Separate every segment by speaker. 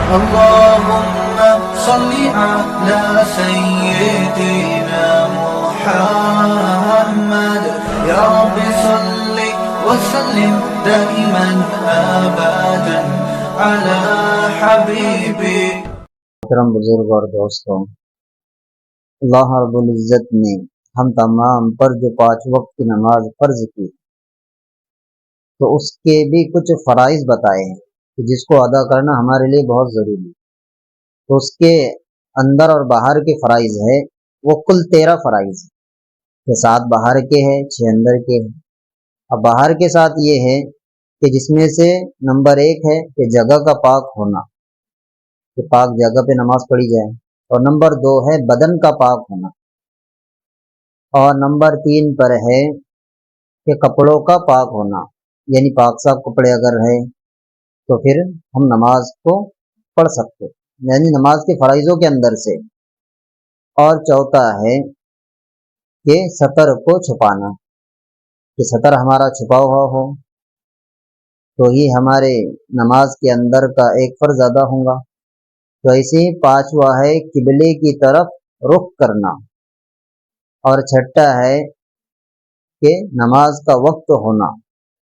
Speaker 1: اللهم صل على سيدنا محمد يا رب صل وسلم دائما ابدا على حبيبك.
Speaker 2: محترم بزرگ اور دوستوں، اللہ رب العزت نے ہم تمام پر جو 5 وقت کی نماز فرض کی تو اس کے بھی کچھ فرائض بتائے ہیں کہ جس کو ادا کرنا ہمارے لیے بہت ضروری ہے. تو اس کے اندر اور باہر کے فرائض ہے وہ کل 13 فرائض ہیں کہ 7 باہر کے ہیں 6 اندر کے ہیں. اب باہر کے ساتھ یہ ہے کہ جس میں سے نمبر 1 ہے کہ جگہ کا پاک ہونا، کہ پاک جگہ پہ نماز پڑھی جائے، اور نمبر 2 ہے بدن کا پاک ہونا، اور نمبر 3 پر ہے کہ کپڑوں کا پاک ہونا، یعنی پاک صاف کپڑے اگر ہے تو پھر ہم نماز کو پڑھ سکتے، یعنی نماز کے فرائضوں کے اندر سے. اور چوتھا ہے کہ سطر کو چھپانا، کہ سطر ہمارا چھپا ہوا ہو تو یہ ہمارے نماز کے اندر کا ایک فرض ادا ہوگا. تو ایسے ہی 5واں ہے قبلے کی طرف رخ کرنا، اور 6واں ہے کہ نماز کا وقت ہونا،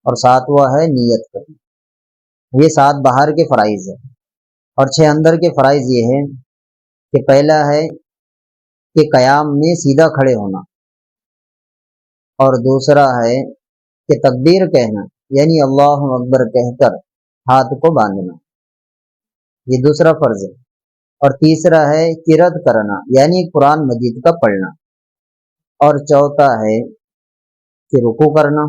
Speaker 2: اور 7واں ہے نیت کرنا. یہ 7 باہر کے فرائض ہیں. اور 6 اندر کے فرائض یہ ہیں کہ پہلا ہے کہ قیام میں سیدھا کھڑے ہونا، اور دوسرا ہے کہ تکبیر کہنا، یعنی اللہ اکبر کہہ کر ہاتھ کو باندھنا، یہ دوسرا فرض ہے. اور تیسرا ہے قرأت کرنا، یعنی قرآن مجید کا پڑھنا. اور چوتھا ہے کہ رکوع کرنا.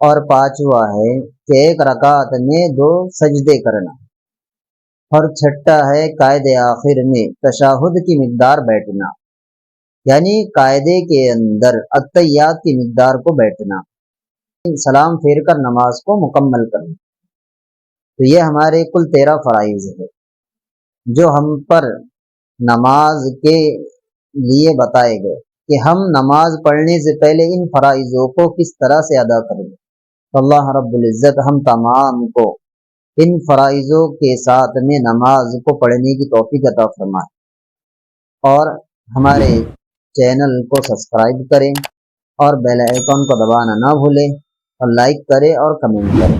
Speaker 2: اور 5واں ہے کہ 1 رکعت میں 2 سجدے کرنا. اور 6واں ہے قاعدے آخر میں تشہد کی مقدار بیٹھنا، یعنی قاعدے کے اندر اتحیات کی مقدار کو بیٹھنا، سلام پھیر کر نماز کو مکمل کرنا. تو یہ ہمارے کل 13 فرائض ہے جو ہم پر نماز کے لیے بتائے گئے کہ ہم نماز پڑھنے سے پہلے ان فرائضوں کو کس طرح سے ادا کریں. اللہ رب العزت ہم تمام کو ان فرائضوں کے ساتھ میں نماز کو پڑھنے کی توفیق عطا فرمائے، اور ہمارے چینل کو سبسکرائب کریں اور بیل آئیکن کو دبانا نہ بھولیں، اور لائک کریں اور کمنٹ کریں.